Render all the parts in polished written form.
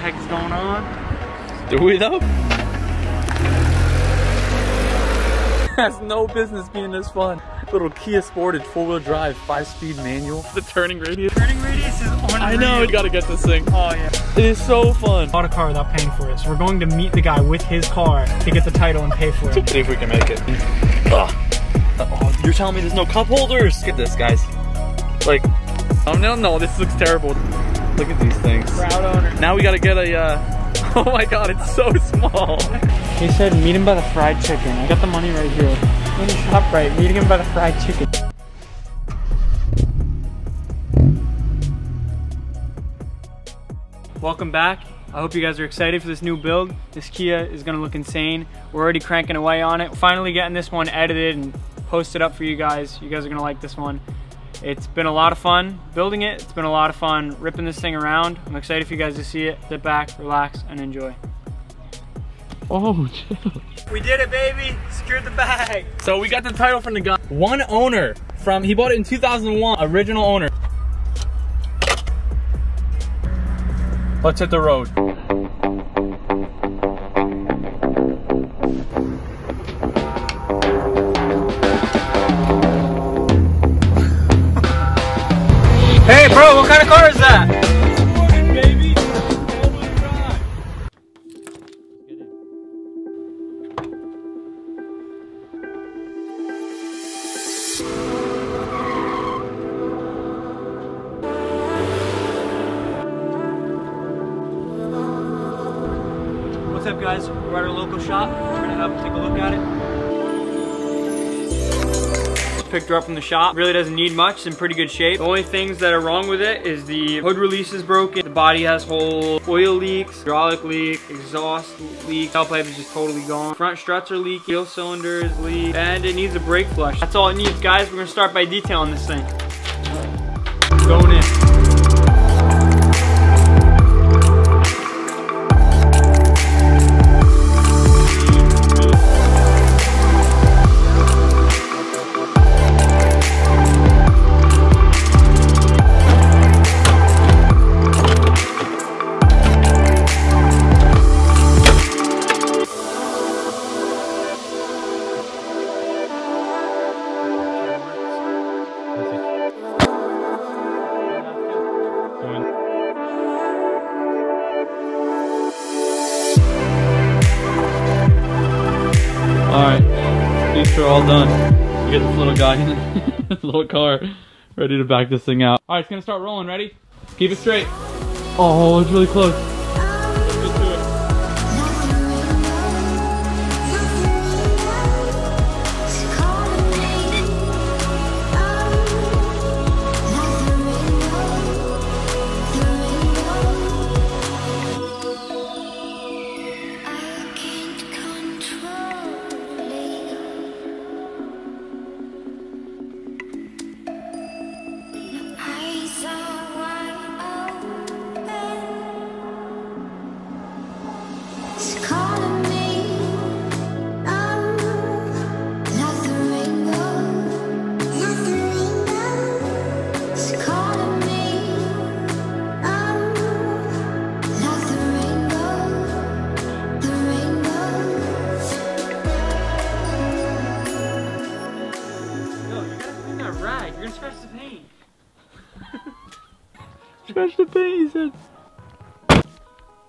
heck is going on? Do we though? Has no business being this fun. Little Kia Sportage 4-wheel drive 5-speed manual. The turning radius. Turning radius is unreal. I know, you gotta get this thing. Oh yeah. It is so fun. Bought a car without paying for it, so we're going to meet the guy with his car to get the title and pay for it. See if we can make it. Oh, you're telling me there's no cup holders? Look at this, guys. Like, oh no, this looks terrible. Look at these things. Proud owner. Now we gotta get a, oh my god, it's so small. He said meet him by the fried chicken. I got the money right here. In the shop right, meeting him by the fried chicken. Welcome back. I hope you guys are excited for this new build. This Kia is gonna look insane. We're already cranking away on it. We're finally getting this one edited and posted up for you guys. You guys are gonna like this one. It's been a lot of fun building it. It's been a lot of fun ripping this thing around. I'm excited for you guys to see it. Sit back, relax, and enjoy. Oh, chill. We did it, baby. Secured the bag. So we got the title from the guy. One owner from, he bought it in 2001, original owner. Let's hit the road. Hey, bro, what kind of car is that? Baby. What's up, guys? We're at our local shop. We're gonna have take a look at it. Picked her up from the shop. Really doesn't need much. It's in pretty good shape. The only things that are wrong with it is the hood release is broken. The body has holes, oil leaks, hydraulic leak, exhaust leak, tailpipe is just totally gone. Front struts are leaking, wheel cylinders leak, and it needs a brake flush. That's all it needs, guys. We're gonna start by detailing this thing. Going in. Alright, these are all done. We get this little guy in this little car ready to back this thing out. Alright, it's gonna start rolling. Ready? Keep it straight. Oh, it's really close. Let's get to it. You're gonna scratch the paint. Scratch the paint, he said.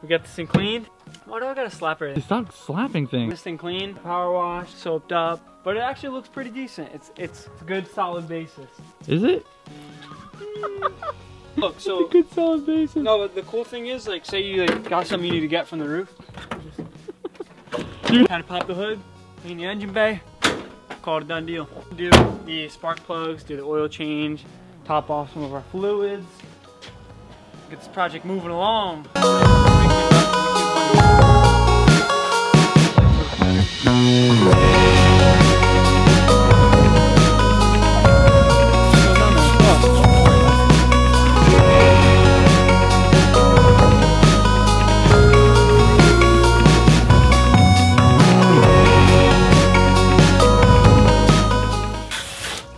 We got this thing cleaned. Why do I gotta slap it? Stop slapping things. This thing clean, power wash, soaped up, but it actually looks pretty decent. It's a good solid basis. Is it? Look, so it's a good solid basis. No, but the cool thing is, like, say you got something you need to get from the roof. Kind of pop the hood, clean the engine bay, call it a done deal. Do the spark plugs, do the oil change, top off some of our fluids. Get this project moving along.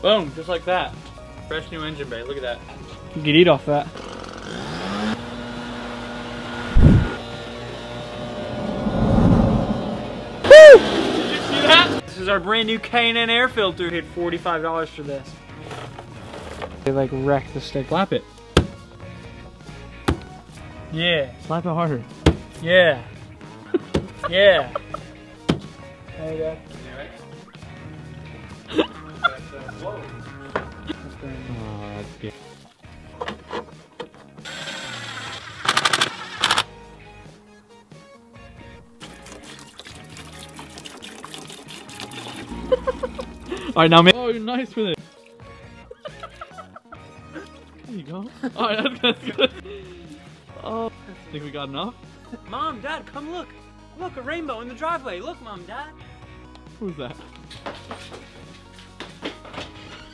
Boom, just like that. Fresh new engine bay, look at that. You could eat off that. is our brand new K&N air filter. Paid $45 for this. They like wrecked the stick. Slap it. Yeah. Slap it harder. Yeah. Yeah. There you go. Oh, that's good. Alright, now man. Oh, you're nice with it. There you go. Alright, that's good. Oh, I think we got enough. Mom, Dad, come look. Look, a rainbow in the driveway. Look, Mom, Dad. Who's that?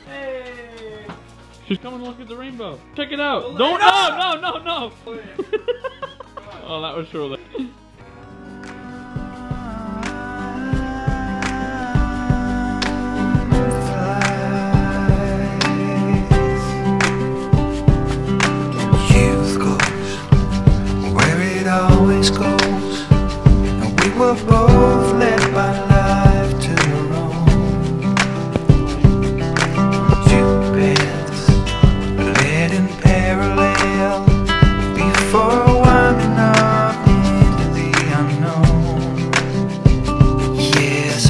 Hey. She's coming to look at the rainbow. Check it out. Don't. No. Oh, that was surely. We're both led by life to roam. Two paths led in parallel before winding up into the unknown. Yes,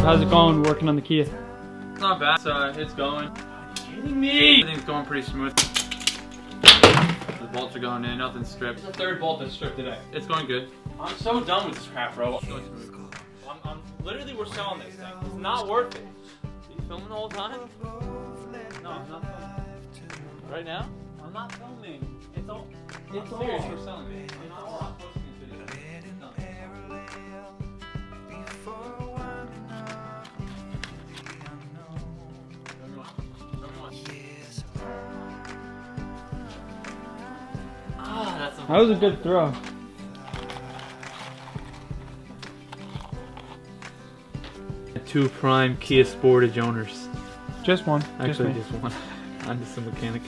How's it going working on the Kia? It's not bad. It's going. Are you kidding me? Everything's going pretty smooth. The bolts are going in, nothing's stripped. It's the third bolt that's stripped today. It's going good. I'm so done with this crap, bro. It's going smooth. Literally, we're selling this thing. It's not worth it. Are you filming the whole time? No, I'm not filming. Right now? I'm not filming. It's all. It's serious, we're selling it. I'm not posting this video. No. That was a good throw. Two prime Kia Sportage owners. Just one. Actually, just one. I'm just a mechanic.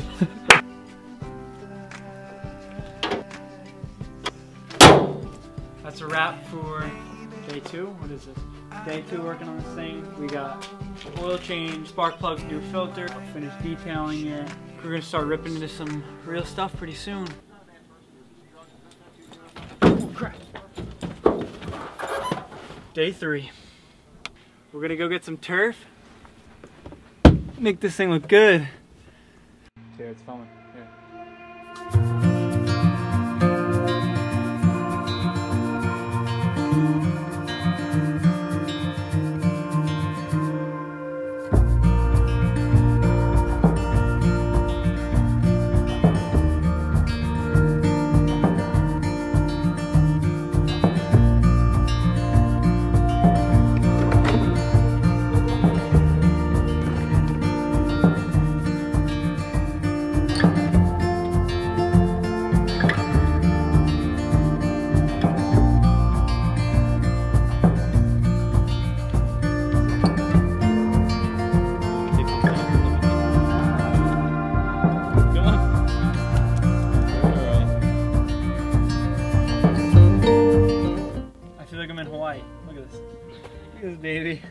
That's a wrap for day 2. What is this? Day 2 working on this thing. We got oil change, spark plugs, new filter. Finished detailing it. We're gonna start ripping into some real stuff pretty soon. Oh crap. Day 3. We're gonna go get some turf. Make this thing look good. Here, it's filming. Here. Look at this baby.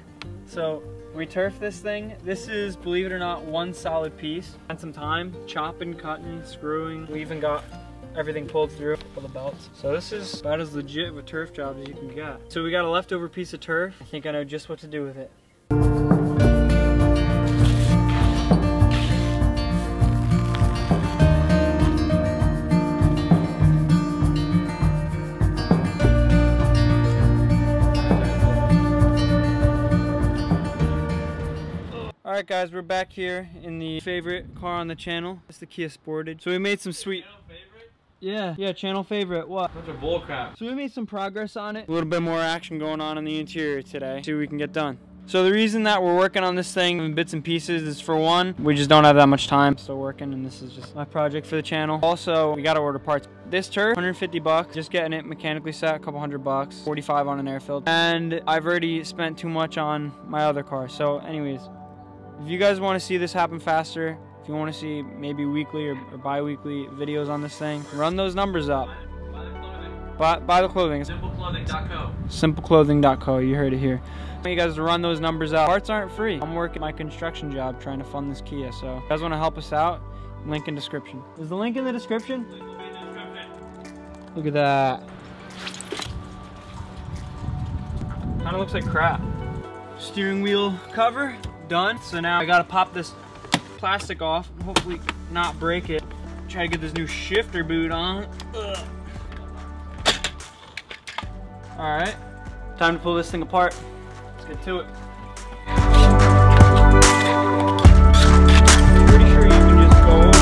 So we turf this thing. This is, believe it or not, one solid piece. Spent some time chopping, cutting, screwing. We even got everything pulled through, all the belts. So this is about as legit with turf jobs as you can get. So we got a leftover piece of turf. I think I know just what to do with it. Alright guys, we're back here in the favorite car on the channel. It's the Kia Sportage. So we made some sweet... Channel favorite? Yeah, channel favorite. What? Bunch of bull crap. So we made some progress on it. A little bit more action going on in the interior today. See what we can get done. So the reason that we're working on this thing in bits and pieces is, for one, we just don't have that much time. Still working, and this is just my project for the channel. Also, we gotta order parts. This turret, 150 bucks. Just getting it mechanically set, a couple $100. 45 on an air filter. And I've already spent too much on my other car. So anyways, if you guys want to see this happen faster, if you want to see maybe weekly or bi-weekly videos on this thing, run those numbers up. Buy the clothing. Simpleclothing.co. Simpleclothing.co. You heard it here. I want you guys to run those numbers out. Parts aren't free. I'm working my construction job trying to fund this Kia. So if you guys want to help us out, link in description. Is the link in the description? Link will be in the description. Look at that. Kind of looks like crap. Steering wheel cover done. So now I gotta pop this plastic off and hopefully not break it. Try to get this new shifter boot on. Ugh. All right, time to pull this thing apart. Let's get to it. Pretty sure you can just go over these.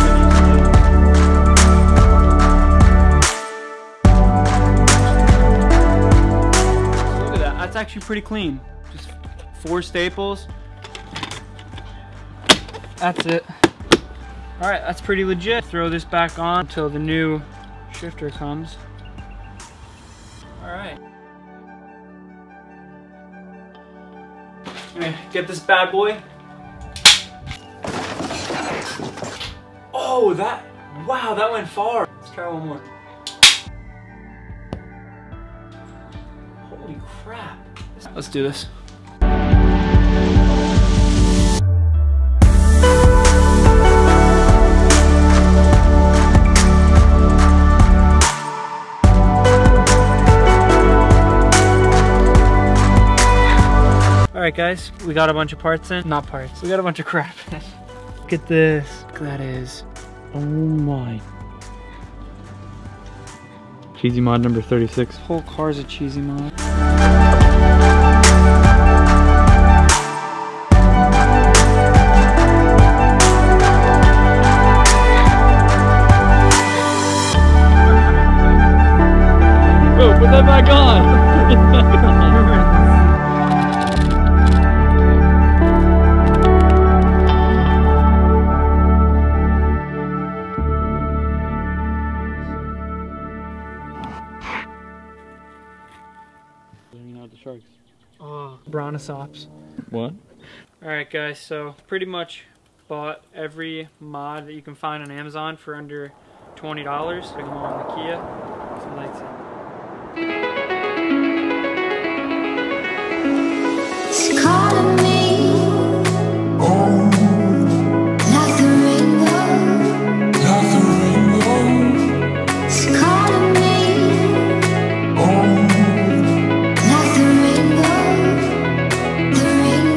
Look at that, that's actually pretty clean. Just 4 staples. That's it. All right, that's pretty legit. Throw this back on until the new shifter comes. All right. Get this bad boy. Oh, wow, that went far. Let's try one more. Holy crap. Let's do this. Alright guys, we got a bunch of parts in. Not parts, we got a bunch of crap in. Look at this. Look at that is. Oh my. Cheesy mod number 36. This whole car's a cheesy mod. Bro, put that back on! The sharks. Oh, Brontosaurus. What? Alright guys, so pretty much bought every mod that you can find on Amazon for under $20. Stick them all on the Kia. Some lights in. It's calling me, like the rainbow. It's calling me, like the rainbow, the rainbow.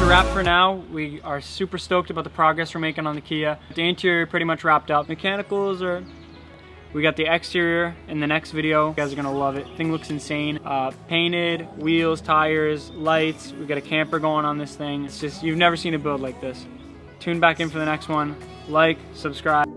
Wrap for now. We are super stoked about the progress we're making on the Kia. The interior pretty much wrapped up. Mechanicals are... We got the exterior in the next video. You guys are gonna love it. Thing looks insane. Painted, wheels, tires, lights. We got a camper going on this thing. It's just, you've never seen a build like this. Tune back in for the next one. Like, subscribe.